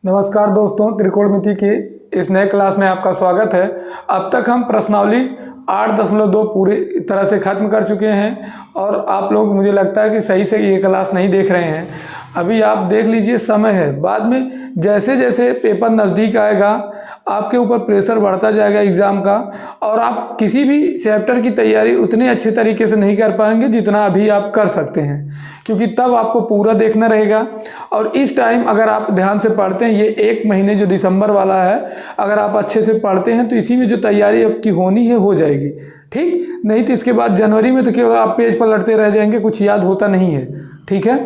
नमस्कार दोस्तों, त्रिकोणमिति के इस नए क्लास में आपका स्वागत है। अब तक हम प्रश्नावली 8.2 पूरी तरह से ख़त्म कर चुके हैं और आप लोग मुझे लगता है कि सही से ये क्लास नहीं देख रहे हैं। अभी आप देख लीजिए, समय है। बाद में जैसे जैसे पेपर नज़दीक आएगा आपके ऊपर प्रेशर बढ़ता जाएगा एग्ज़ाम का, और आप किसी भी चैप्टर की तैयारी उतने अच्छे तरीके से नहीं कर पाएंगे जितना अभी आप कर सकते हैं, क्योंकि तब आपको पूरा देखना रहेगा। और इस टाइम अगर आप ध्यान से पढ़ते हैं, ये 1 महीने जो दिसंबर वाला है, अगर आप अच्छे से पढ़ते हैं तो इसी में जो तैयारी आपकी होनी है हो जाएगी, ठीक। नहीं तो इसके बाद जनवरी में तो केवल आप पेज पर लड़ते रह जाएंगे, कुछ याद होता नहीं है, ठीक है।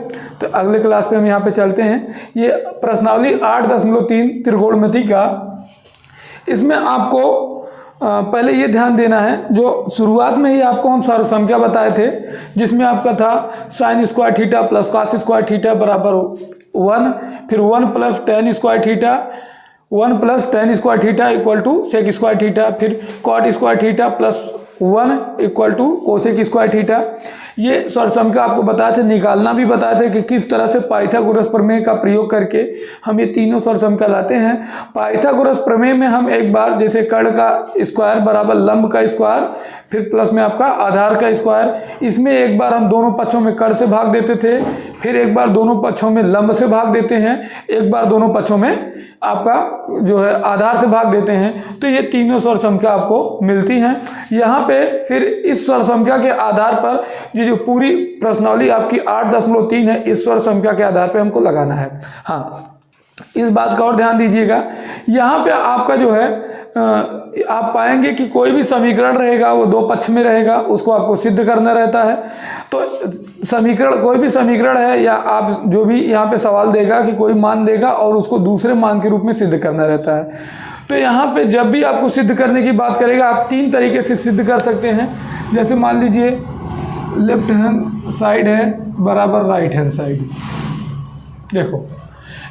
तो अगले क्लास पे हम यहाँ पे चलते हैं। ये प्रश्नावली 8.3 त्रिकोणमिति का, इसमें आपको पहले ये ध्यान देना है, जो शुरुआत में ही आपको हम सर्वसंख्या बताए थे, जिसमें आपका था sine square theta plus cos square theta बराबर 1, फिर 1 + tan square theta, 1 + tan square theta equal to sec square theta, फिर cot square theta plus 1 equal to cosec square theta. ये सर्वसंख्या आपको बताए थे, निकालना भी बताए थे कि किस तरह से पाइथागोरस प्रमेय का प्रयोग करके हम ये तीनों सर्वसंख्या लाते हैं। पाइथागोरस प्रमेय में हम एक बार जैसे कर्ण का स्क्वायर बराबर लंब का स्क्वायर, फिर प्लस में आपका आधार का स्क्वायर, इसमें एक बार हम दोनों पक्षों में कर्ण से भाग देते थे, फिर एक बार दोनों पक्षों में लंब से भाग देते हैं, एक बार दोनों पक्षों में आपका जो है आधार से भाग देते हैं। तो ये तीनों सर्वसंख्या आपको मिलती हैं। यहाँ पे फिर इस सर्वसंख्या के आधार पर ये जो पूरी प्रश्नावली आपकी 8.3 है, इस सर्वसंख्या के आधार पे हमको लगाना है। हाँ, इस बात का और ध्यान दीजिएगा, यहाँ पे आपका जो है आप पाएंगे कि कोई भी समीकरण रहेगा वो 2 पक्ष में रहेगा, उसको आपको सिद्ध करना रहता है। तो समीकरण, कोई भी समीकरण है या आप जो भी यहाँ पे सवाल देगा कि कोई मान देगा और उसको दूसरे मान के रूप में सिद्ध करना रहता है। तो यहाँ पे जब भी आपको सिद्ध करने की बात करेगा, आप 3 तरीके से सिद्ध कर सकते हैं। जैसे मान लीजिए लेफ्ट हैंड साइड है बराबर राइट हैंड साइड, देखो,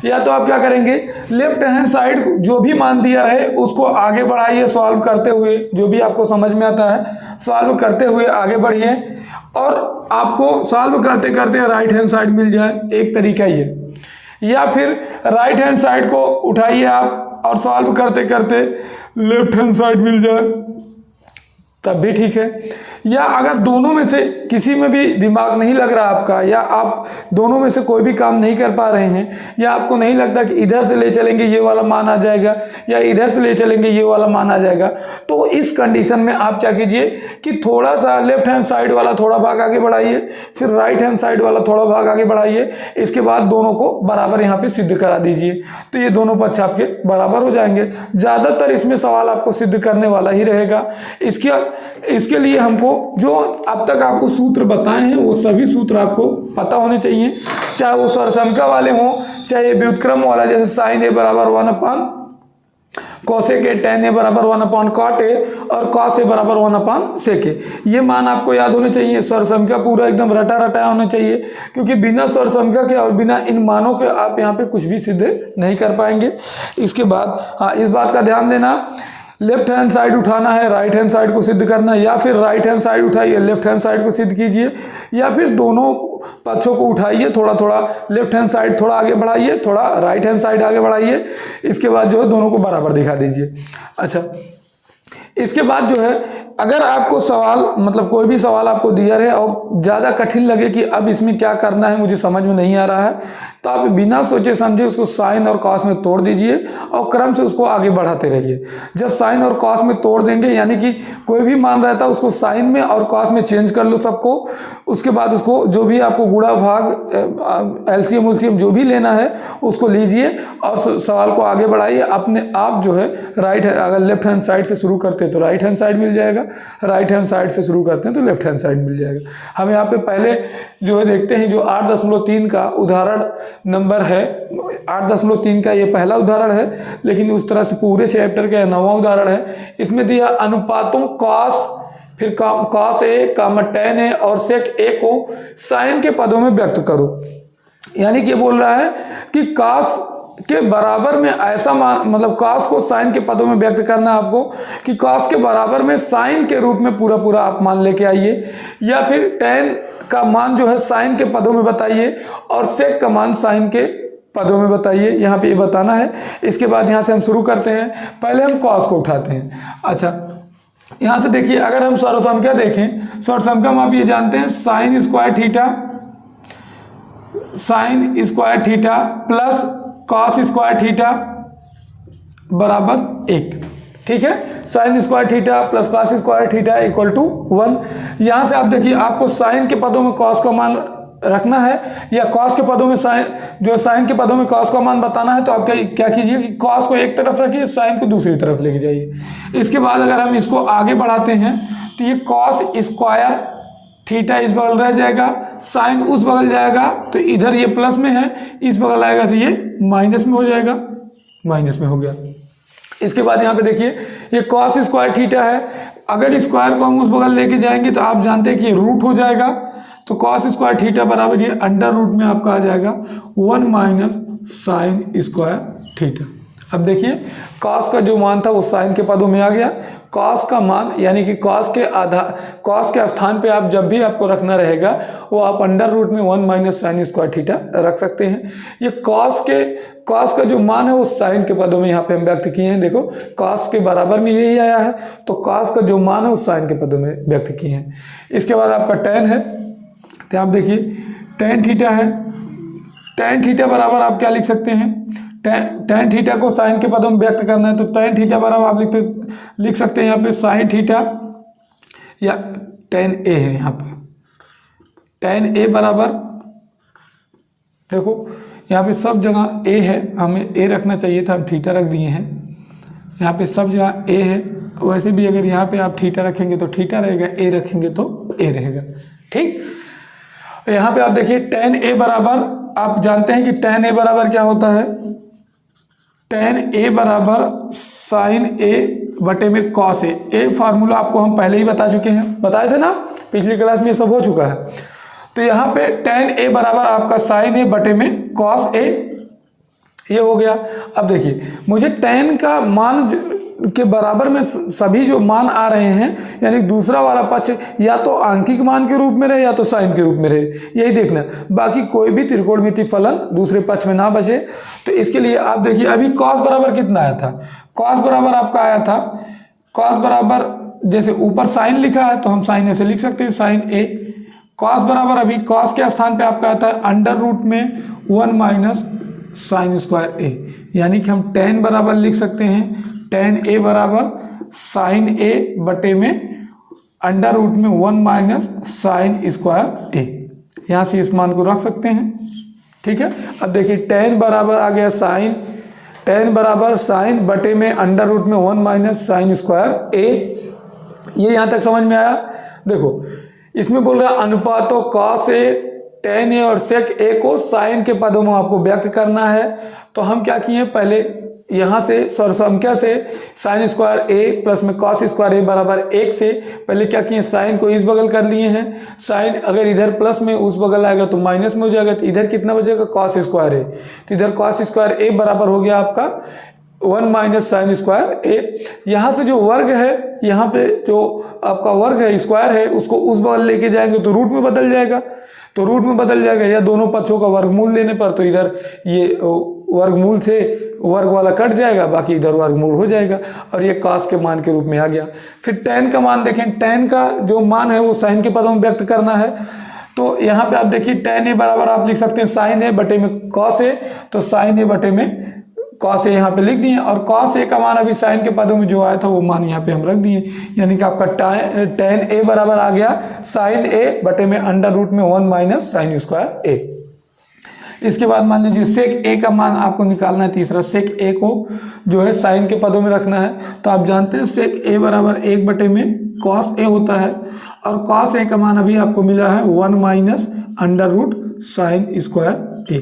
या तो आप क्या करेंगे, लेफ्ट हैंड साइड जो भी मान दिया है उसको आगे बढ़ाइए सॉल्व करते हुए, जो भी आपको समझ में आता है सॉल्व करते हुए आगे बढ़िए, और आपको सॉल्व करते करते राइट हैंड साइड मिल जाए, एक तरीका ये। या फिर राइट हैंड साइड को उठाइए आप और सॉल्व करते करते लेफ्ट हैंड साइड मिल जाए, तब भी ठीक है। या अगर दोनों में से किसी में भी दिमाग नहीं लग रहा आपका, या आप दोनों में से कोई भी काम नहीं कर पा रहे हैं, या आपको नहीं लगता कि इधर से ले चलेंगे ये वाला मान आ जाएगा या इधर से ले चलेंगे ये वाला मान आ जाएगा, तो इस कंडीशन में आप क्या कीजिए कि थोड़ा सा लेफ्ट हैंड साइड वाला थोड़ा भाग आगे बढ़ाइए, फिर राइट हैंड साइड वाला थोड़ा भाग आगे बढ़ाइए, इसके बाद दोनों को बराबर यहाँ पे सिद्ध करा दीजिए। तो ये दोनों पक्ष आपके बराबर हो जाएंगे। ज़्यादातर इसमें सवाल आपको सिद्ध करने वाला ही रहेगा। इसके लिए हमको जो अब तक आपको सूत्र बताए हैं वो सभी सूत्र आपको पता होने चाहिए, चाहे वो सर्वसंख्या वाले हों, चाहे व्युत्क्रम वाला, जैसे साइन ए बराबर 1/, कोसेक ए, tan ए बराबर 1/, cot ए, और cos ए बराबर 1/, sec ए। ये मान आपको याद होने चाहिए। सर्वसंख्या पूरा एकदम रटा रटाया होना चाहिए, क्योंकि बिना सर्वसंख्या के और बिना इन मानों के आप यहाँ पे कुछ भी सिद्ध नहीं कर पाएंगे। इसके बाद हाँ, इस बात का ध्यान देना, लेफ्ट हैंड साइड उठाना है, राइट हैंड साइड को सिद्ध करना है, या फिर राइट हैंड साइड उठाइए लेफ्ट हैंड साइड को सिद्ध कीजिए, या फिर दोनों पक्षों को उठाइए, थोड़ा थोड़ा लेफ्ट हैंड साइड थोड़ा आगे बढ़ाइए, थोड़ा राइट हैंड साइड आगे बढ़ाइए, इसके बाद जो है दोनों को बराबर दिखा दीजिए। अच्छा, इसके बाद जो है अगर आपको सवाल, मतलब कोई भी सवाल आपको दिया रहे और ज़्यादा कठिन लगे कि अब इसमें क्या करना है, मुझे समझ में नहीं आ रहा है, तो आप बिना सोचे समझे उसको साइन और कॉस में तोड़ दीजिए और क्रम से उसको आगे बढ़ाते रहिए। जब साइन और कॉस में तोड़ देंगे, यानी कि कोई भी मान रहता है उसको साइन में और कॉस में चेंज कर लो सबको, उसके बाद उसको जो भी आपको गुणा भाग एलसीएम उलसीएम जो भी लेना है उसको लीजिए और सवाल को आगे बढ़ाइए। अपने आप जो है राइट, अगर लेफ्ट हैंड साइड से शुरू करते हैं तो राइट हैंड साइड मिल जाएगा, राइट हैंड साइड से शुरू करते हैं तो लेफ्ट हैंड साइड मिल जाएगा। हम यहाँ पे पहले जो है देखते हैं, जो 8.3 का उदाहरण नंबर है, 8.3 का ये पहला उदाहरण है, लेकिन उस तरह से पूरे चैप्टर का 9वां उदाहरण है। इसमें दिया अनुपातों कॉस, फिर कॉस ए, tan ए और सेक ए को साइन के पदों में व्यक्त करो। यानी कि बोल रहा है कि कॉस के बराबर में ऐसा मान, मतलब कॉस को साइन के पदों में व्यक्त करना है आपको, कि कॉस के बराबर में साइन के रूप में पूरा पूरा आप मान लेके आइए, या फिर tan का मान जो है साइन के पदों में बताइए और सेक का मान साइन के पदों में बताइए, यहाँ पे ये बताना है। इसके बाद यहाँ से हम शुरू करते हैं। पहले हम कॉस को उठाते हैं। अच्छा, यहाँ से देखिए, अगर हम सर्वसंख्या देखें, सर्वसंख्या में आप ये जानते हैं sine square theta plus cos square theta बराबर 1। ठीक है, sine square theta plus cos square theta equal to 1। यहाँ से आप देखिए, आपको साइन के पदों में कॉस का मान रखना है या कॉस के पदों में साइन के पदों में कॉस का मान बताना है, तो आप क्या कीजिए कि कॉस को एक तरफ रखिए, साइन को दूसरी तरफ लेके जाइए। इसके बाद अगर हम इसको आगे बढ़ाते हैं तो ये कॉस स्क्वायर थीटा इस बगल रह जाएगा, साइन उस बगल जाएगा, तो इधर ये प्लस में है, इस बगल आएगा तो ये माइनस में हो जाएगा, माइनस में हो गया। इसके बाद यहाँ पे देखिए, ये कॉस स्क्वायर थीटा है, अगर स्क्वायर को हम उस बगल लेके जाएंगे तो आप जानते हैं कि ये रूट हो जाएगा, तो कॉस स्क्वायर थीटा बराबर ये अंडर रूट में आपका आ जाएगा 1 माइनस साइन स्क्वायर थीटा। अब देखिए, कॉस का जो मान था वो साइन के पदों में आ गया। कॉस का मान यानी कि कॉस के स्थान पे आप जब भी आपको रखना रहेगा वो आप अंडर रूट में 1 माइनस साइन स्क्वायर थीटा रख सकते हैं। ये कॉस का जो मान है वो साइन के पदों में यहाँ पे हम व्यक्त किए हैं। देखो, कॉस के बराबर में यही आया है, तो कॉस का जो मान है वो साइन के पदों में व्यक्त किए हैं। इसके बाद आपका टेन है, तो आप देखिए टेन थीटा है, टेन थीटा बराबर आप क्या लिख सकते हैं, टेन थीटा को साइन के पदों में व्यक्त करना है, तो टेन थीटा बराबर आप लिख सकते हैं यहाँ पे साइन थीटा या टेन ए है। यहाँ पे टेन ए बराबर, देखो यहाँ पे सब जगह ए है, हमें ए रखना चाहिए था, हम थीटा रख दिए हैं। यहाँ पे सब जगह ए है, वैसे भी अगर यहाँ पे आप थीटा रखेंगे तो थीटा रहेगा, ए रखेंगे तो ए रहेगा। ठीक, यहाँ पे आप देखिए टेन ए बराबर, आप जानते हैं कि टेन ए बराबर क्या होता है, टेन ए बराबर साइन ए बटे में कॉस ए। ए फार्मूला आपको हम पहले ही बता चुके हैं, बताए थे ना, पिछली क्लास में ये सब हो चुका है। तो यहाँ पे टेन ए बराबर आपका साइन ए बटे में कॉस ए, ये हो गया। अब देखिए, मुझे टेन का मान के बराबर में सभी जो मान आ रहे हैं, यानी दूसरा वाला पक्ष या तो आंकिक मान के रूप में रहे या तो साइन के रूप में रहे, यही देखना। बाकी कोई भी त्रिकोणमितीय फलन दूसरे पक्ष में ना बचे। तो इसके लिए आप देखिए, अभी कॉस बराबर कितना आया था, कॉस बराबर आपका आया था, कॉस बराबर जैसे ऊपर साइन लिखा है तो हम साइन ऐसे लिख सकते हैं, साइन ए। कॉस बराबर अभी कॉस के स्थान पे आपका आता है अंडर रूट में 1 माइनस साइन स्क्वायर ए, यानी कि हम टेन बराबर लिख सकते हैं, टेन ए बराबर साइन ए बटे में अंडर रूट में 1 माइनस साइन स्क्वायर ए। यहाँ से इस मान को रख सकते हैं। ठीक है, अब देखिए टेन बराबर आ गया साइन, टेन बराबर साइन बटे में अंडर रूट में 1 माइनस साइन स्क्वायर ए। ये यहाँ तक समझ में आया। देखो, इसमें बोल रहा है अनुपातों कॉस ए, टेन ए और सेक ए को साइन के पदों में आपको व्यक्त करना है। तो हम क्या किए, पहले यहाँ से सर्वसंख्या से साइन स्क्वायर ए प्लस में कॉस स्क्वायर ए बराबर 1 से पहले क्या किए, साइन को इस बगल कर लिए हैं। साइन अगर इधर प्लस में उस बगल आएगा तो माइनस में हो जाएगा, तो इधर कितना बचेगा, कॉस स्क्वायर ए। तो इधर कॉस स्क्वायर ए बराबर हो गया आपका 1 माइनस साइन स्क्वायर ए। यहाँ से जो वर्ग है, यहाँ पे जो आपका वर्ग है, स्क्वायर है, उसको उस बगल लेके जाएंगे तो रूट में बदल जाएगा, तो रूट में बदल जाएगा, या दोनों पक्षों का वर्गमूल लेने पर तो इधर ये वर्गमूल से वर्ग वाला कट जाएगा, बाकी इधर वर्गमूल हो जाएगा, और ये कॉस के मान के रूप में आ गया। फिर टेन का मान देखें, टेन का जो मान है वो साइन के पदों में व्यक्त करना है। तो यहाँ पे आप देखिए टेन ए बराबर आप लिख सकते हैं साइन ए बटे में कॉस ए, तो साइन ए बटे में कॉस ए यहाँ पे लिख दिए, और कॉस ए का मान अभी साइन के पदों में जो आया था वो मान यहाँ पे हम रख दिए, यानी कि आपका टेन ए बराबर आ गया साइन ए बटे में अंडर रूट में 1 माइनस साइन स्क्वायर ए। इसके बाद मान लीजिए सेक ए का मान आपको निकालना है तीसरा, सेक ए को जो है साइन के पदों में रखना है। तो आप जानते हैं सेक ए बराबर 1 बटे में कॉस ए होता है, और कॉस ए का मान अभी आपको मिला है 1 minus under root sine square A,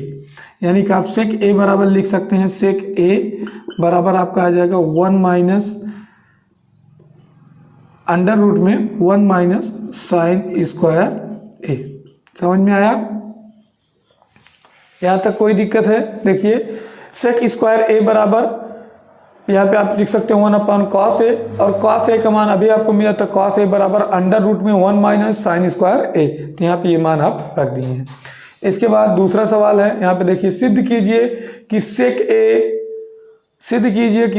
यानी कि आप सेक ए बराबर लिख सकते हैं, सेक ए बराबर आपका आ जाएगा 1 माइनस अंडर रूट में 1 माइनस साइन स्क्वायर ए। समझ में आया? यहाँ तक कोई दिक्कत है? देखिए सेक स्क्वायर ए बराबर यहाँ पे आप लिख सकते हैं 1 अपॉन कॉस ए, और कॉस ए का मान अभी आपको मिला था कॉस ए बराबर अंडर रूट में 1 माइनस साइन स्क्वायर ए, तो यहाँ पे ये मान आप रख दिए हैं। इसके बाद दूसरा सवाल है, यहाँ पे देखिए, सिद्ध कीजिए कि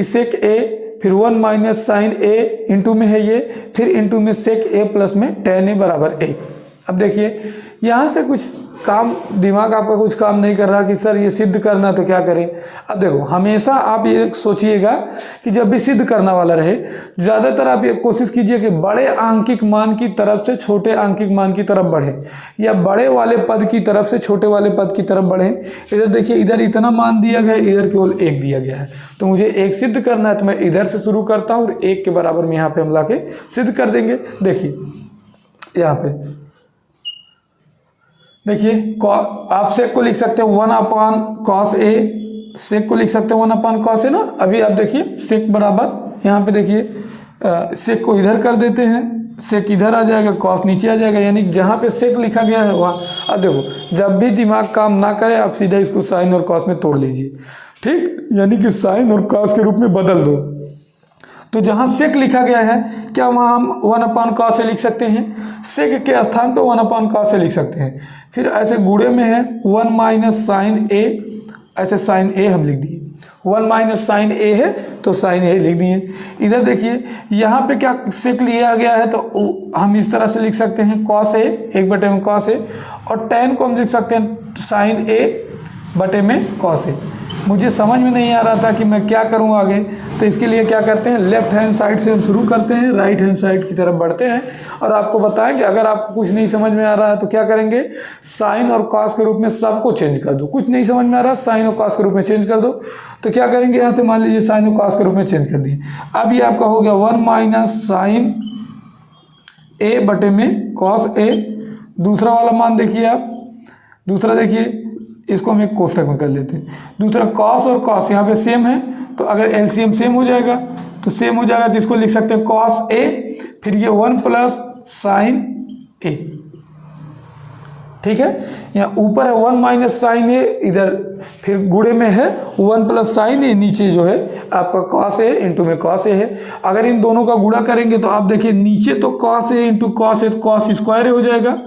सेक ए, फिर 1 माइनस साइन ए इंटू में है ये, फिर इंटू में सेक ए प्लस में tan a बराबर 1। अब देखिए यहाँ से कुछ काम, दिमाग आपका कुछ काम नहीं कर रहा कि सर ये सिद्ध करना तो क्या करें। अब देखो, हमेशा आप ये सोचिएगा कि जब भी सिद्ध करना वाला रहे, ज़्यादातर आप ये कोशिश कीजिए कि बड़े आंकिक मान की तरफ से छोटे आंकिक मान की तरफ बढ़े, या बड़े वाले पद की तरफ से छोटे वाले पद की तरफ बढ़े। इधर देखिए, इधर इतना मान दिया गया है, इधर केवल 1 दिया गया है, तो मुझे 1 सिद्ध करना है, तो मैं इधर से शुरू करता हूँ और 1 के बराबर में यहाँ पे हम ला के सिद्ध कर देंगे। देखिए यहाँ पे देखिए, आप सेक को लिख सकते हैं 1 अपान कॉस ए, सेक को लिख सकते हैं 1 अपान कॉस ए ना। अभी आप देखिए सेक बराबर, यहाँ पे देखिए सेक को इधर कर देते हैं, सेक इधर आ जाएगा, कॉस नीचे आ जाएगा, यानी जहाँ पे सेक लिखा गया है वहाँ। अब देखो, जब भी दिमाग काम ना करे आप सीधा इसको साइन और कॉस में तोड़ लीजिए, ठीक, यानी कि साइन और कॉस के रूप में बदल दो। तो जहाँ सेक लिखा गया है, क्या वहाँ हम 1 अपान कॉस ए लिख सकते हैं? सेक के स्थान पे 1 अपान कॉस ए लिख सकते हैं। फिर ऐसे गुणे में है 1 माइनस साइन ए, ऐसे साइन ए हम लिख दिए, 1 माइनस साइन ए है तो साइन ए लिख दिए। इधर देखिए, यहाँ पे क्या सेक लिया गया है, तो हम इस तरह से लिख सकते हैं कॉस ए, 1 में कॉस ए, और tan को हम लिख सकते हैं साइन ए बटे में कॉस ए। मुझे समझ में नहीं आ रहा था कि मैं क्या करूं आगे, तो इसके लिए क्या करते हैं, लेफ्ट हैंड साइड से हम शुरू करते हैं, राइट हैंड साइड की तरफ बढ़ते हैं, और आपको बताएं कि अगर आपको कुछ नहीं समझ में आ रहा है तो क्या करेंगे, साइन और कॉस के रूप में सबको चेंज कर दो। कुछ नहीं समझ में आ रहा, साइन और कॉस के रूप में चेंज कर दो। तो क्या करेंगे, यहाँ से मान लीजिए साइन और कॉस के रूप में चेंज कर दिए। अब ये आपका हो गया 1 माइनस साइन ए बटे में कॉस ए। दूसरा वाला मान देखिए आप, दूसरा देखिए, इसको हम एक कोष्ठक में कर लेते हैं। दूसरा कॉस और कॉस यहाँ पे सेम है, तो अगर एलसीएम सेम हो जाएगा तो सेम हो जाएगा, तो इसको लिख सकते हैं कॉस ए, फिर ये 1 प्लस साइन ए, ठीक है। यहाँ ऊपर है 1 माइनस साइन ए, इधर फिर गुणे में है 1 प्लस साइन ए, नीचे जो है आपका कॉस ए इंटू में कॉस ए है। अगर इन दोनों का गुणा करेंगे तो आप देखिए, नीचे तो cos A into cos A, cos square हो जाएगा,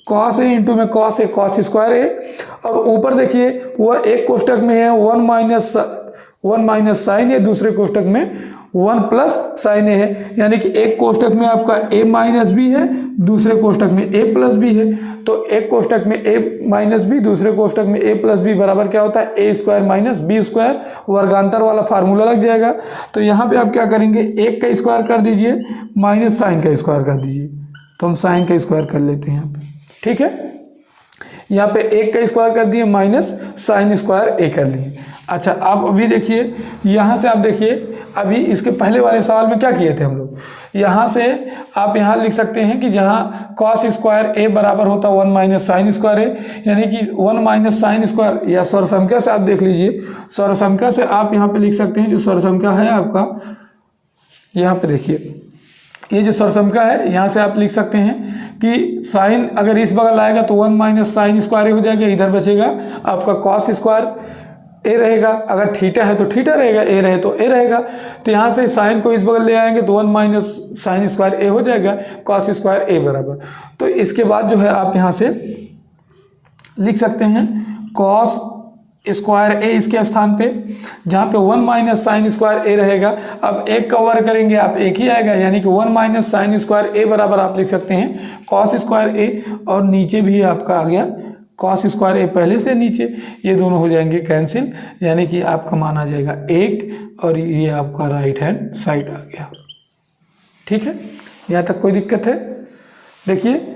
कॉस ए इंटू में कॉस ए, कॉस स्क्वायर ए, और ऊपर देखिए वह एक कोष्टक में है 1 माइनस साइन ए, दूसरे कोष्टक में 1 प्लस साइन ए है, यानी कि एक कोष्टक में आपका a माइनस बी है, दूसरे कोष्टक में a प्लस बी है। तो एक कोष्टक में a माइनस बी, दूसरे कोष्टक में a प्लस बी बराबर क्या होता है, a square minus B square, वर्गांतर वाला फार्मूला लग जाएगा। तो यहाँ पे आप क्या करेंगे, 1 का स्क्वायर कर दीजिए माइनस साइन का स्क्वायर कर दीजिए, तो हम साइन का स्क्वायर कर लेते हैं यहाँ पे, ठीक है। यहाँ पे 1 का स्क्वायर कर दिए माइनस साइन स्क्वायर ए कर लिए। अच्छा, आप अभी देखिए, यहाँ से आप देखिए, अभी इसके पहले वाले सवाल में क्या किए थे हम लोग, यहाँ से आप यहाँ लिख सकते हैं कि जहाँ कॉस स्क्वायर ए बराबर होता 1 माइनस साइन स्क्वायर ए, यानी कि 1 माइनस साइन स्क्वायर, या सर्वसंख्या से आप देख लीजिए, सर्वसंख्या से आप यहाँ पे लिख सकते हैं, जो सर्वसंख्या है आपका, यहाँ पे देखिए, ये जो सर्वसंख्या है, यहाँ से आप लिख सकते हैं कि साइन अगर इस बगल आएगा तो 1 माइनस साइन स्क्वायर ए हो जाएगा, इधर बचेगा आपका कॉस स्क्वायर ए रहेगा, अगर थीटा है तो थीटा रहेगा, ए रहे तो ए रहेगा। तो यहाँ से साइन को इस बगल ले आएंगे तो 1 माइनस साइन स्क्वायर ए हो जाएगा, कॉस स्क्वायर ए बराबर। तो इसके बाद जो है आप यहाँ से लिख सकते हैं कॉस स्क्वायर ए इसके स्थान पे, जहाँ पे 1 माइनस साइन स्क्वायर ए रहेगा। अब एक का वर्ग करेंगे आप एक ही आएगा, यानी कि 1 माइनस साइन स्क्वायर ए बराबर आप लिख सकते हैं कॉस स्क्वायर ए, और नीचे भी आपका आ गया कॉस स्क्वायर ए, पहले से नीचे ये दोनों हो जाएंगे कैंसिल, यानी कि आपका मान आ जाएगा 1, और ये आपका राइट हैंड साइड आ गया, ठीक है। यहाँ तक कोई दिक्कत है? देखिए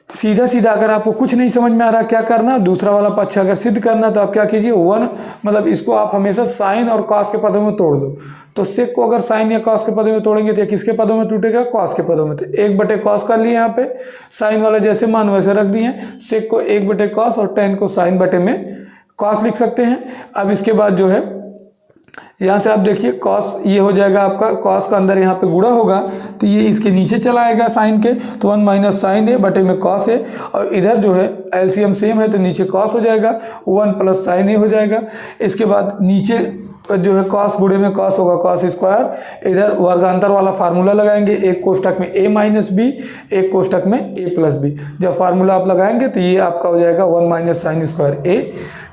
सीधा सीधा, अगर आपको कुछ नहीं समझ में आ रहा क्या करना, दूसरा वाला पक्ष अगर सिद्ध करना तो आप क्या कीजिए, 1 मतलब इसको आप हमेशा साइन और कॉस के पदों में तोड़ दो। तो सेक को अगर साइन या कॉस के पदों में तोड़ेंगे तो किसके पदों में टूटेगा, कॉस के पदों में। तो 1 बटे कॉस कर लिए, यहाँ पे साइन वाला जैसे मान वैसे रख दिए, सेक को 1 बटे कॉस और tan को साइन बटे में कॉस लिख सकते हैं। अब इसके बाद जो है यहाँ से आप देखिए कॉस ये हो जाएगा आपका, कॉस का अंदर यहाँ पे गुणा होगा तो ये इसके नीचे चला आएगा साइन के, तो 1 माइनस साइन है बटे में कॉस है, और इधर जो है एलसीएम सेम है तो नीचे कॉस हो जाएगा, 1 प्लस साइन ए हो जाएगा। इसके बाद नीचे जो है कॉस गुणे में कॉस होगा कॉस स्क्वायर, इधर वर्गांतर वाला फार्मूला लगाएंगे, एक कोष्टक में a माइनस बी, एक कोष्टक में a प्लस बी। जब फार्मूला आप लगाएंगे तो ये आपका हो जाएगा 1 माइनस साइन स्क्वायर a,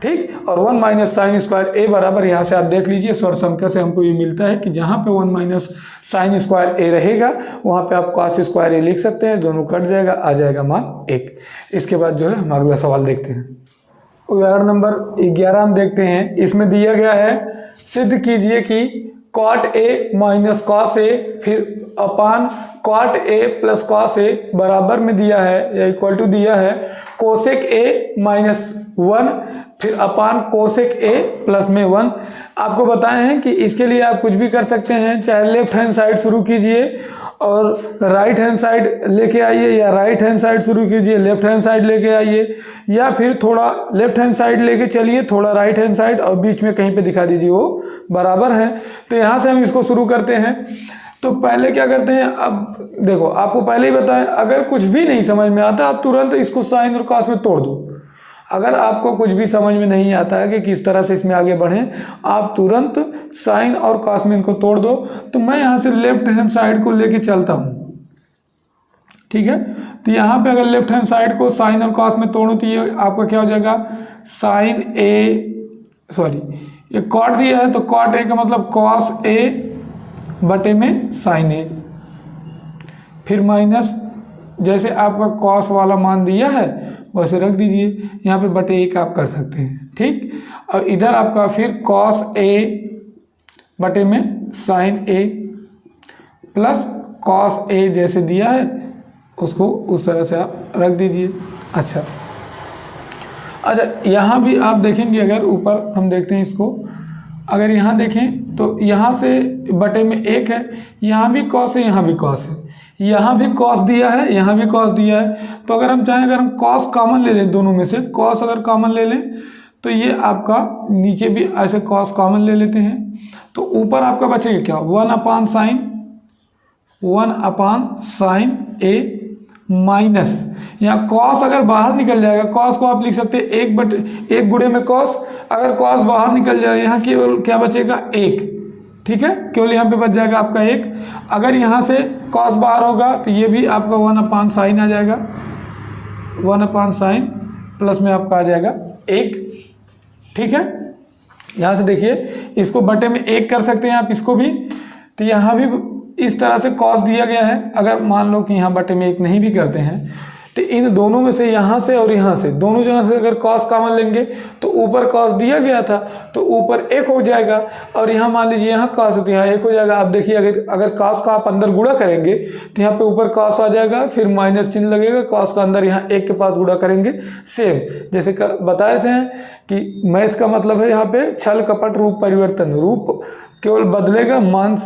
ठीक। और 1 माइनस साइन स्क्वायर a बराबर, यहाँ से आप देख लीजिए स्वर संख्या से हमको ये मिलता है कि जहाँ पे 1 माइनस साइन स्क्वायर a रहेगा वहाँ पे आप कॉस स्क्वायर a लिख सकते हैं, दोनों कट जाएगा, आ जाएगा मान 1। इसके बाद जो है हम अगला सवाल देखते हैं। उदाहरण नंबर 11 हम देखते हैं। इसमें दिया गया है सिद्ध कीजिए कि cot A minus cos A फिर अपान cot A plus cos A बराबर में दिया है या इक्वल टू दिया है कोसेक ए माइनस 1 फिर अपान कोसेक ए प्लस में 1। आपको बताए हैं कि इसके लिए आप कुछ भी कर सकते हैं, चाहे लेफ्ट हैंड साइड शुरू कीजिए और राइट हैंड साइड लेके आइए, या राइट हैंड साइड शुरू कीजिए लेफ्ट हैंड साइड लेके आइए, या फिर थोड़ा लेफ्ट हैंड साइड लेके चलिए थोड़ा राइट हैंड साइड और बीच में कहीं पे दिखा दीजिए वो बराबर है। तो यहाँ से हम इसको शुरू करते हैं। तो पहले क्या करते हैं, अब देखो आपको पहले ही बताएं, अगर कुछ भी नहीं समझ में आता आप तुरंत इसको साइन और कॉस में तोड़ दो। अगर आपको कुछ भी समझ में नहीं आता है कि किस तरह से इसमें आगे बढ़ें, आप तुरंत साइन और कॉस में इनको तोड़ दो। तो मैं यहाँ से लेफ्ट हैंड साइड को लेके चलता हूँ, ठीक है। तो यहाँ पे अगर लेफ्ट हैंड साइड को साइन और कॉस में तोड़ो तो ये आपका क्या हो जाएगा, साइन ए, सॉरी ये कॉट दिया है तो कॉट ए का मतलब कॉस ए बटे में साइन ए, फिर माइनस जैसे आपका कॉस वाला मान दिया है वैसे रख दीजिए, यहाँ पे बटे एक आप कर सकते हैं, ठीक। और इधर आपका फिर कॉस ए बटे में sign A plus cos A जैसे दिया है उसको उस तरह से आप रख दीजिए। अच्छा, यहाँ भी आप देखेंगे, अगर ऊपर हम देखते हैं इसको, अगर यहाँ देखें तो यहाँ से बटे में एक है, यहाँ भी कॉस है, यहाँ भी कॉस है, यहाँ भी कॉस दिया है, यहाँ भी कॉस दिया है। तो अगर हम चाहें, अगर हम कॉस कॉमन ले लें दोनों में से, कॉस अगर कॉमन ले लें तो ये आपका नीचे भी ऐसे कॉस कॉमन ले लेते हैं तो ऊपर आपका बचेगा क्या, 1 अपान साइन ए माइनस, यहाँ कॉस अगर बाहर निकल जाएगा, कॉस को आप लिख सकते हैं एक गुणे में कॉस, अगर कॉस बाहर निकल जाएगा यहाँ केवल क्या बचेगा, एक, ठीक है, केवल यहाँ पे बच जाएगा आपका एक। अगर यहाँ से कॉस बाहर होगा तो ये भी आपका 1 अपान साइन आ जाएगा, 1 अपान साइन प्लस में आपका आ जाएगा एक, ठीक है। यहाँ से देखिए इसको बटे में एक कर सकते हैं आप इसको भी, तो यहाँ भी इस तरह से कॉस दिया गया है। अगर मान लो कि यहाँ बटे में एक नहीं भी करते हैं तो इन दोनों में से, यहाँ से और यहाँ से, दोनों जगह से अगर कॉस कॉमन लेंगे तो ऊपर कॉस दिया गया था तो ऊपर एक हो जाएगा, और यहाँ मान लीजिए यहाँ कॉस है तो यहाँ एक हो जाएगा। आप देखिए अगर कॉस का आप अंदर गुणा करेंगे तो यहाँ पे ऊपर कॉस आ जाएगा, फिर माइनस चिन्ह लगेगा, कॉस का अंदर यहाँ एक के पास गुणा करेंगे, सेम जैसे बताए थे कि मैथ का मतलब है यहाँ पे छल कपट रूप परिवर्तन, रूप केवल बदलेगा, मान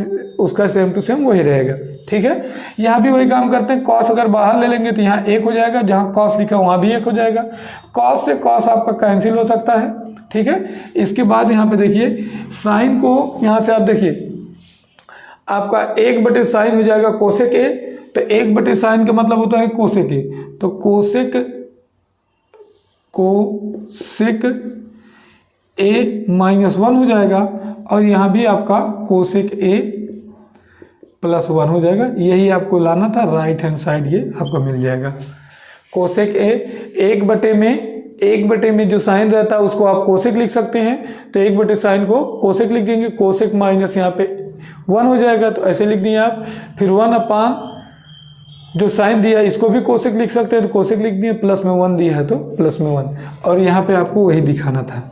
उसका सेम टू सेम वही रहेगा, ठीक है। यहाँ भी वही काम करते हैं, कॉस अगर बाहर ले लेंगे तो यहाँ एक हो जाएगा, जहाँ कॉस लिखा वहाँ भी एक हो जाएगा, कॉस से कॉस आपका कैंसिल हो सकता है, ठीक है। इसके बाद यहाँ पे देखिए साइन को, यहाँ से आप देखिए आपका 1/साइन हो जाएगा कोसेक ए, तो 1/साइन का मतलब होता है कोसेक ए, तो कोसेक ए -1 हो जाएगा, और यहाँ भी आपका कोसेक ए +1 हो जाएगा। यही आपको लाना था, राइट हैंड साइड ये आपको मिल जाएगा। कोसेक ए एक बटे में जो साइन रहता है उसको आप कोसेक लिख सकते हैं, तो 1/साइन को कोसेक लिख देंगे, कोसेक माइनस यहाँ पे 1 हो जाएगा, तो ऐसे लिख दिए आप। फिर 1 अपान जो साइन दिया है इसको भी कोसेक लिख सकते हैं, तो कोसेक लिख दिए, प्लस में 1 दिया है तो प्लस में 1, और यहाँ पे आपको वही दिखाना था,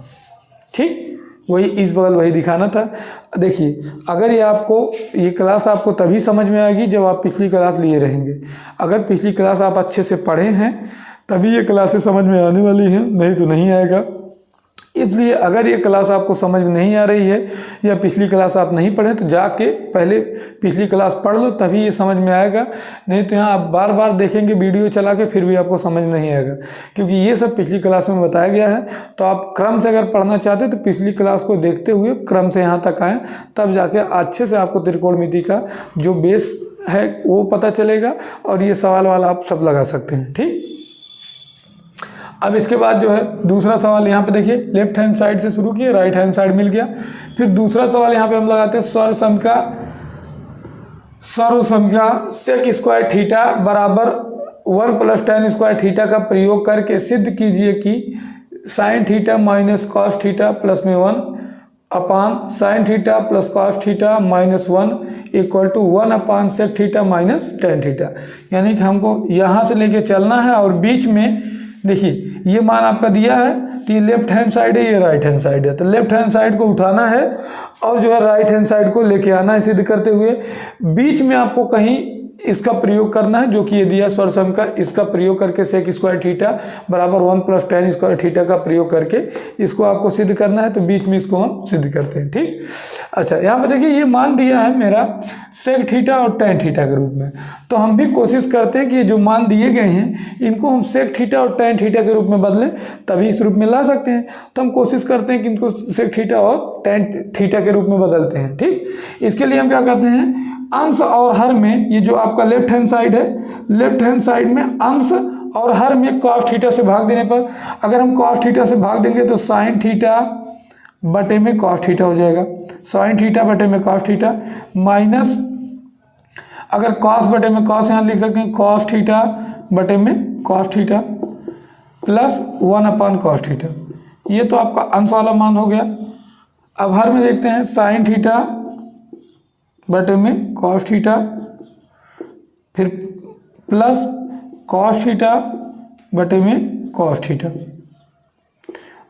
ठीक, वही इस बगल वही दिखाना था। देखिए अगर ये क्लास आपको तभी समझ में आएगी जब आप पिछली क्लास लिए रहेंगे। अगर पिछली क्लास आप अच्छे से पढ़े हैं तभी ये क्लासेस समझ में आने वाली हैं, नहीं तो नहीं आएगा। इसलिए अगर ये क्लास आपको समझ में नहीं आ रही है या पिछली क्लास आप नहीं पढ़े तो जाके पहले पिछली क्लास पढ़ लो, तभी ये समझ में आएगा। नहीं तो यहाँ आप बार बार देखेंगे वीडियो चला के फिर भी आपको समझ नहीं आएगा, क्योंकि ये सब पिछली क्लास में बताया गया है। तो आप क्रम से अगर पढ़ना चाहते हैं तो पिछली क्लास को देखते हुए क्रम से यहाँ तक आएँ, तब जाके अच्छे से आपको त्रिकोणमिति का जो बेस है वो पता चलेगा, और ये सवाल वाला आप सब लगा सकते हैं, ठीक। अब इसके बाद जो है दूसरा सवाल यहाँ पे देखिए, लेफ्ट हैंड साइड से शुरू किए, राइट हैंड साइड मिल गया। फिर दूसरा सवाल यहाँ पे हम लगाते हैं सर्वसंख्या सेक स्क्वायर थीटा बराबर 1 + tan स्क्वायर थीटा का प्रयोग करके सिद्ध कीजिए कि sine theta minus cos theta plus में 1 upon sine theta plus cos theta minus 1 equal to 1 upon sec theta minus tan theta. यानी कि हमको यहाँ से लेके चलना है और बीच में देखिए ये मान आपका दिया है कि ये लेफ्ट हैंड साइड है, ये राइट हैंड साइड है, तो लेफ्ट हैंड साइड को उठाना है और जो है राइट हैंड साइड को लेके आना है सिद्ध करते हुए। बीच में आपको कहीं इसका प्रयोग करना है जो कि ये दिया सर्वसम का, इसका प्रयोग करके सेक स्क्वायर थीटा बराबर 1 + tan स्क्वायर थीटा का प्रयोग करके इसको आपको सिद्ध करना है, तो बीच में इसको हम सिद्ध करते हैं। ठीक, अच्छा यहाँ पर देखिए ये मान दिया है मेरा सेक थीटा और tan थीटा के रूप में, तो हम भी कोशिश करते हैं कि ये जो मान दिए गए हैं इनको हम सेक थीटा और tan थीटा के रूप में बदलें, तभी इस रूप में ला सकते हैं। तो हम कोशिश करते हैं कि इनको सेक थीटा और tan थीटा के रूप में बदलते हैं। ठीक, इसके लिए हम क्या करते हैं, अंश और हर में, ये जो आपका लेफ्ट हैंड साइड है, लेफ्ट हैंड साइड में अंश और हर में cos थीटा से भाग देने पर, अगर हम cos थीटा से भाग देंगे तो साइन थीटा बटे में cos थीटा हो जाएगा, साइन थीटा बटे में cos थीटा माइनस, अगर cos बटे में cos यहाँ लिख सकते हैं cos थीटा बटे में cos थीटा प्लस 1 अपान cos थीटा। ये तो आपका अंश वाला मान हो गया। अब हर में देखते हैं साइन थीटा बटे में cos थीटा फिर प्लस cos थीटा बटे में cos थीटा,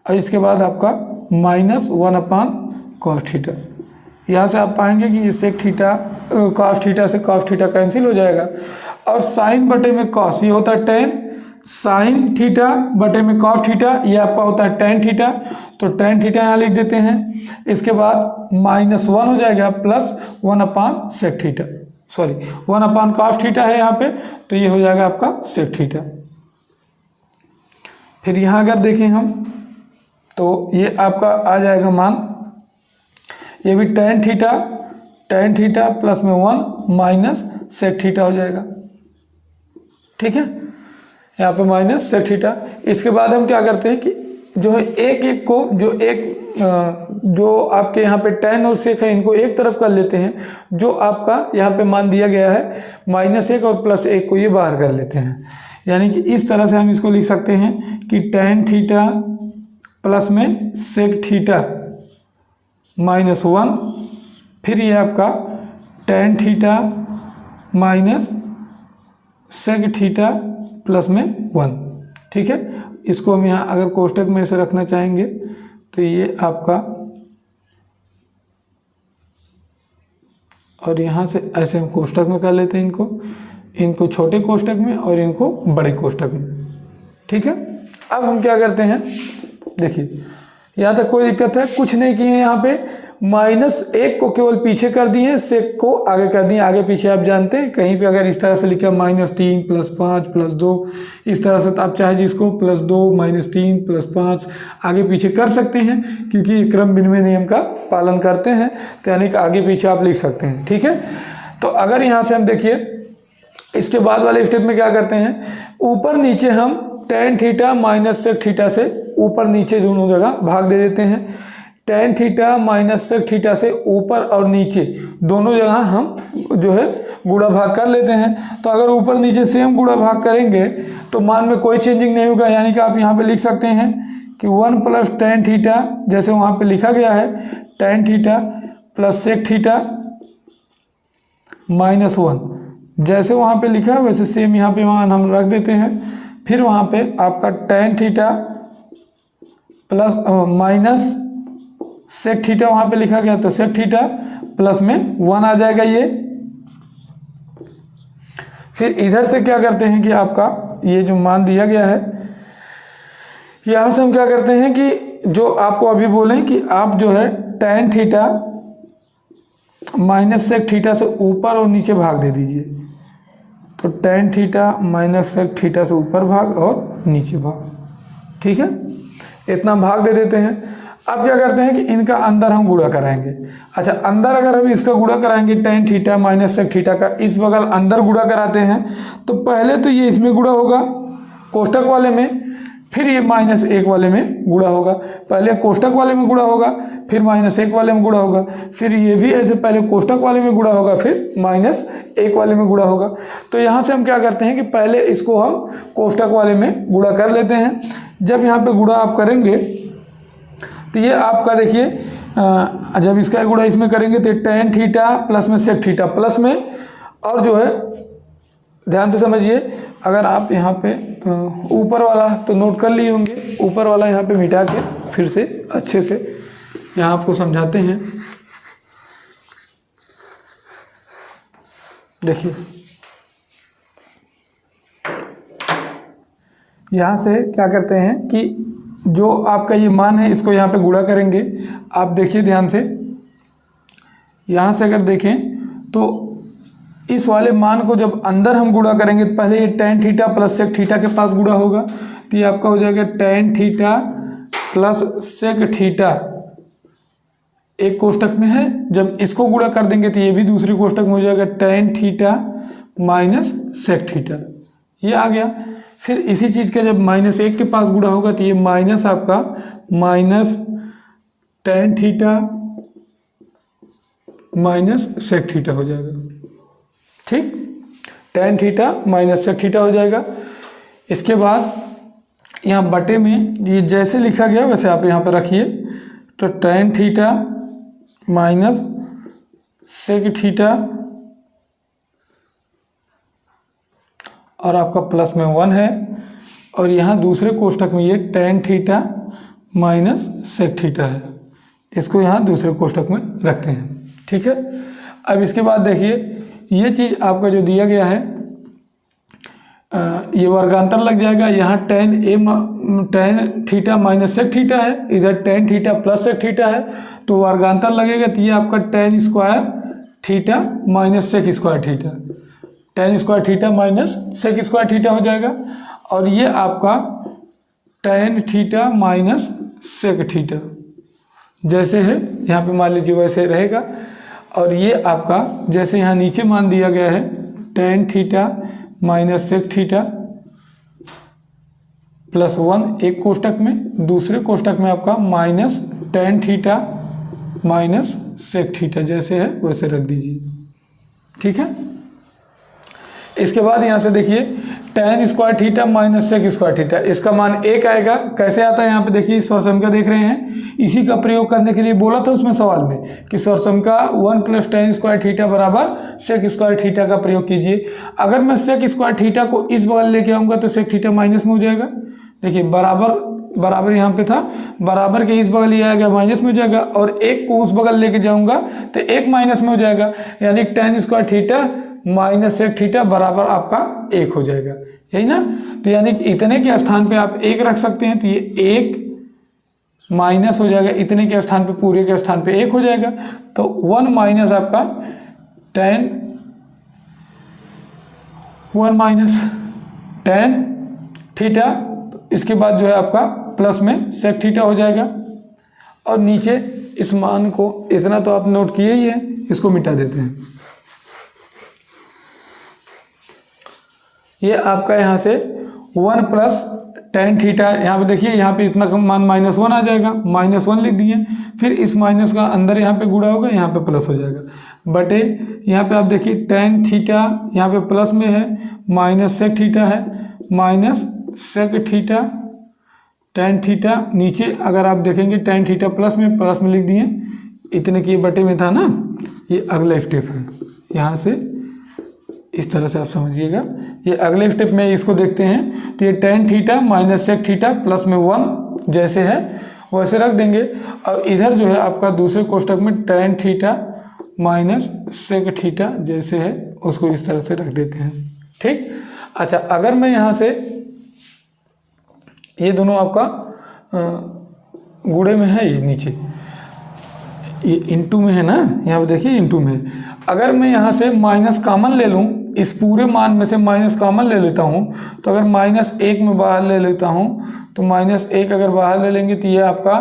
और इसके बाद आपका माइनस 1 अपान cos थीटा। यहाँ से आप पाएंगे कि ये सेक थीटा cos थीटा से cos थीटा कैंसिल हो जाएगा, और साइन बटे में cos ये होता है tan, साइन थीटा बटे में cos थीटा ये आपका होता है tan थीटा, तो tan थीटा यहाँ लिख देते हैं। इसके बाद माइनस 1 हो जाएगा plus 1 upon sec theta, sorry 1 अपान cos थीटा है यहाँ पे, तो ये हो जाएगा आपका सेक थीटा। फिर यहाँ अगर देखें हम तो ये आपका आ जाएगा मान, ये भी tan थीटा प्लस में 1 माइनस सेक थीटा हो जाएगा। ठीक है, यहाँ पे माइनस सेक थीटा। इसके बाद हम क्या करते हैं कि जो है एक को जो आपके यहाँ पे tan और सेक है इनको एक तरफ कर लेते हैं, जो आपका यहाँ पे मान दिया गया है -1 और +1 को ये बाहर कर लेते हैं। यानी कि इस तरह से हम इसको लिख सकते हैं कि tan थीटा प्लस में सेक थीटा -1, फिर ये आपका tan theta minus sec theta plus में 1। ठीक है, इसको हम यहाँ अगर कोष्टक में से रखना चाहेंगे तो ये आपका, और यहाँ से ऐसे हम कोष्टक में कर लेते हैं इनको छोटे कोष्टक में और इनको बड़े कोष्टक में। ठीक है, अब हम क्या करते हैं, देखिए यहाँ तक कोई दिक्कत है, कुछ नहीं किए हैं। यहाँ पे -1 को केवल पीछे कर दिए, सेक को आगे कर दिए, आगे पीछे आप जानते हैं। कहीं पे अगर इस तरह से लिखा -3 + 5 + 2 इस तरह से, तो आप चाहे जिसको +2 -3 + 5 आगे पीछे कर सकते हैं, क्योंकि क्रम विनिमय नियम का पालन करते हैं, तो यानी कि आगे पीछे आप लिख सकते हैं। ठीक है, तो अगर यहाँ से हम देखिए इसके बाद वाले स्टेप में क्या करते हैं, ऊपर नीचे हम tan theta minus sec theta से ऊपर नीचे दोनों जगह भाग दे देते हैं। tan theta minus sec theta से ऊपर और नीचे दोनों जगह हम जो है गुणा भाग कर लेते हैं। तो अगर ऊपर नीचे सेम गुणा भाग करेंगे तो मान में कोई चेंजिंग नहीं होगा, यानी कि आप यहाँ पे लिख सकते हैं कि 1 + tan थीटा, जैसे वहाँ पे लिखा गया है tan theta plus sec theta -1, जैसे वहाँ पे लिखा है वैसे सेम यहाँ पे मान हम रख देते हैं। फिर वहाँ पे आपका tan theta plus minus sec theta वहाँ पे लिखा गया, तो सेक थीटा प्लस में 1 आ जाएगा ये। फिर इधर से क्या करते हैं कि आपका ये जो मान दिया गया है, यहाँ से हम क्या करते हैं कि जो आपको अभी बोलें कि आप जो है tan theta minus sec theta से ऊपर और नीचे भाग दे दीजिए। तो tan theta minus sec theta से ऊपर भाग और नीचे भाग। ठीक है, इतना भाग दे देते हैं। अब क्या करते हैं कि इनका अंदर हम गुणा कराएंगे। अच्छा, अंदर अगर हम इसका गुणा कराएंगे tan theta minus sec theta का, इस बगल अंदर गुणा कराते हैं, तो पहले तो ये इसमें गुणा होगा कोष्टक वाले में, फिर ये -1 वाले में गुणा होगा, पहले कोष्टक वाले में गुणा होगा, फिर -1 वाले में गुणा होगा, फिर ये भी ऐसे पहले कोष्टक वाले में गुणा होगा, फिर -1 वाले में गुणा होगा। तो यहाँ से हम क्या करते हैं कि पहले इसको हम कोष्टक वाले में गुणा कर लेते हैं। जब यहाँ पे गुणा आप करेंगे तो ये आपका देखिए, जब इसका गुणा इसमें करेंगे तो tan थीटा प्लस में sec थीटा प्लस में, और जो है ध्यान से समझिए, अगर आप यहाँ पे ऊपर वाला तो नोट कर लिए होंगे, ऊपर वाला यहाँ पे मिटा के फिर से अच्छे से यहाँ आपको समझाते हैं। देखिए यहाँ से क्या करते हैं कि जो आपका ये मान है इसको यहाँ पे गुणा करेंगे। आप देखिए ध्यान से, यहाँ से अगर देखें तो इस वाले मान को जब अंदर हम गुणा करेंगे तो पहले ये tan theta plus sec theta के पास गुणा होगा, तो ये आपका हो जाएगा tan theta plus sec theta, एक कोष्टक में है। जब इसको गुणा कर देंगे तो ये भी दूसरे कोष्टक में हो जाएगा tan theta minus sec theta, ये आ गया। फिर इसी चीज़ का जब -1 के पास गुणा होगा तो ये माइनस आपका minus tan theta minus sec theta हो जाएगा, ठीक, tan theta minus sec theta हो जाएगा। इसके बाद यहाँ बटे में ये जैसे लिखा गया वैसे आप यहाँ पर रखिए, तो tan theta minus sec theta और आपका प्लस में 1 है, और यहाँ दूसरे कोष्टक में ये tan theta minus sec theta है, इसको यहाँ दूसरे कोष्टक में रखते हैं, ठीक है। अब इसके बाद देखिए ये चीज़ आपका जो दिया गया है, ये वर्गांतर लग जाएगा। यहाँ tan theta minus sec theta है, इधर tan theta plus sec theta है, तो वर्गांतर लगेगा तो ये आपका tan square theta minus sec square theta, tan square theta minus sec square theta हो जाएगा। और ये आपका tan theta minus sec theta जैसे है यहाँ पे मान लीजिए वैसे रहेगा। और ये आपका जैसे यहाँ नीचे मान दिया गया है tan theta minus sec theta plus 1 एक कोष्टक में, दूसरे कोष्टक में आपका minus tan theta minus sec theta जैसे है वैसे रख दीजिए, ठीक है। इसके बाद यहाँ से देखिए tan square theta minus sec square theta, इसका मान 1 आएगा। कैसे आता है यहाँ पे देखिए, सौरसमीका देख रहे हैं, इसी का प्रयोग करने के लिए बोला था उसमें सवाल में कि सौरसमीका 1 प्लस tan स्क्वायर थीटा बराबर sec स्क्वायर थीटा का प्रयोग कीजिए। अगर मैं sec स्क्वायर थीटा को इस बगल लेके आऊँगा तो sec थीटा माइनस में हो जाएगा। देखिए बराबर यहाँ पे था, बराबर के इस बगल ये आएगा माइनस में हो जाएगा, और 1 को उस बगल लेके जाऊँगा तो 1 माइनस में हो जाएगा, यानी tan square theta minus sec theta बराबर आपका 1 हो जाएगा, यही ना। तो यानी इतने के स्थान पे आप 1 रख सकते हैं, तो ये 1 माइनस हो जाएगा, इतने के स्थान पे पूरे के स्थान पे 1 हो जाएगा, तो 1 माइनस आपका tan थीटा, इसके बाद जो है आपका प्लस में sec थीटा हो जाएगा। और नीचे इस मान को इतना तो आप नोट किए ही है, इसको मिटा देते हैं। ये आपका यहाँ से 1 प्लस tan थीटा, यहाँ पे देखिए यहाँ पे इतना कम मान -1 आ जाएगा, -1 लिख दिए। फिर इस माइनस का अंदर यहाँ पे गुणा होगा, यहाँ पे प्लस हो जाएगा, बटे यहाँ पे आप देखिए tan थीटा यहाँ पे प्लस में है, माइनस sec थीटा है, minus sec theta tan theta, नीचे अगर आप देखेंगे tan थीटा प्लस में लिख दिए, इतने की बटे में था ना। ये अगला स्टेप है, यहाँ से इस तरह से आप समझिएगा। ये अगले स्टेप में इसको देखते हैं, तो ये tan theta minus sec theta plus में 1 जैसे है वैसे रख देंगे। और इधर जो है आपका दूसरे कोष्टक में tan theta minus sec theta जैसे है उसको इस तरह से रख देते हैं, ठीक। अच्छा, अगर मैं यहाँ से ये दोनों आपका गुणे में है, ये नीचे ये इंटू में है ना, यहाँ पे देखिए इंटू में है। अगर मैं यहाँ से माइनस कॉमन ले लूँ, इस पूरे मान में से माइनस कॉमन ले लेता हूँ, तो अगर -1 में बाहर ले लेता हूँ तो -1 अगर बाहर ले लेंगे तो ये आपका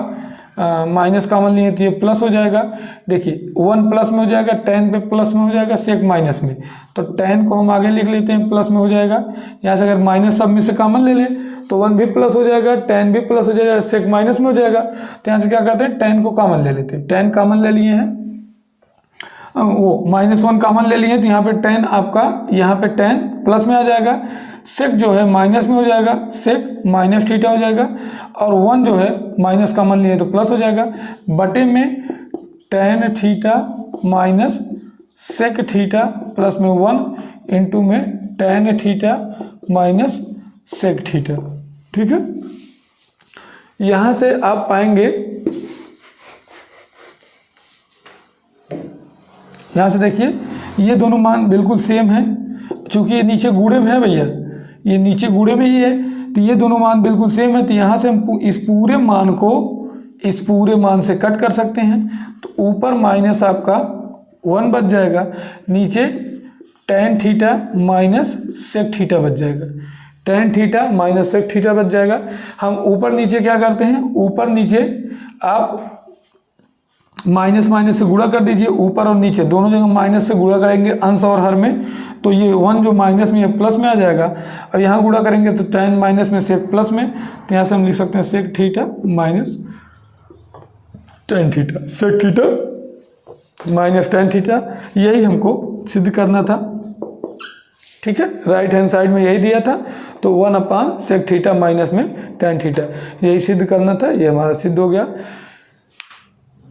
माइनस कॉमन लिए तो ये प्लस हो जाएगा। देखिए 1 प्लस में हो जाएगा, tan पे प्लस में हो जाएगा, sec माइनस में, तो tan को हम आगे लिख लेते हैं, प्लस में हो जाएगा। यहाँ से अगर माइनस सब में से कॉमन ले लें तो 1 भी प्लस हो जाएगा, tan भी प्लस हो जाएगा, sec माइनस में हो जाएगा। तो यहाँ से क्या करते हैं, tan को कॉमन ले लेते हैं। tan कॉमन ले लिए हैं, वो -1 कॉमन ले लिए, तो यहाँ पे tan आपका, यहाँ पे tan प्लस में आ जाएगा, सेक जो है माइनस में हो जाएगा, सेक माइनस थीटा हो जाएगा, और 1 जो है माइनस कॉमन लिए तो प्लस हो जाएगा, बटे में tan theta minus sec theta plus में 1 इंटू में tan theta minus sec theta. ठीक है, यहाँ से आप पाएंगे, यहाँ से देखिए ये दोनों मान बिल्कुल सेम है, चूंकि ये नीचे गुणे में है भैया, ये नीचे गुणे में ही है, तो ये दोनों मान बिल्कुल सेम है। तो यहाँ से हम इस पूरे मान को इस पूरे मान से कट कर सकते हैं, तो ऊपर माइनस आपका 1 बच जाएगा, नीचे tan theta minus sec theta बच जाएगा, tan theta minus sec theta बच जाएगा। हम ऊपर नीचे क्या करते हैं, ऊपर नीचे आप माइनस माइनस से गुणा कर दीजिए, ऊपर और नीचे दोनों जगह माइनस से गुणा करेंगे अंश और हर में, तो ये 1 जो माइनस में ये प्लस में आ जाएगा, और यहाँ गुणा करेंगे तो tan माइनस में सेक प्लस में, तो यहाँ से हम लिख सकते हैं sec theta minus tan theta, sec theta minus tan theta. यही हमको सिद्ध करना था। ठीक है, राइट हैंड साइड में यही दिया था, तो 1 सेक थीटा माइनस में tan थीटा, यही सिद्ध करना था, ये हमारा सिद्ध हो गया।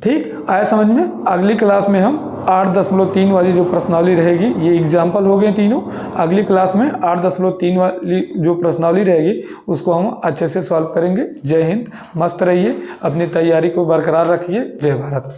ठीक आया समझ में। अगली क्लास में हम 8.3 वाली जो प्रश्नावली रहेगी, ये एग्जाम्पल हो गए तीनों, अगली क्लास में 8.3 वाली जो प्रश्नावली रहेगी उसको हम अच्छे से सॉल्व करेंगे। जय हिंद, मस्त रहिए, अपनी तैयारी को बरकरार रखिए। जय भारत।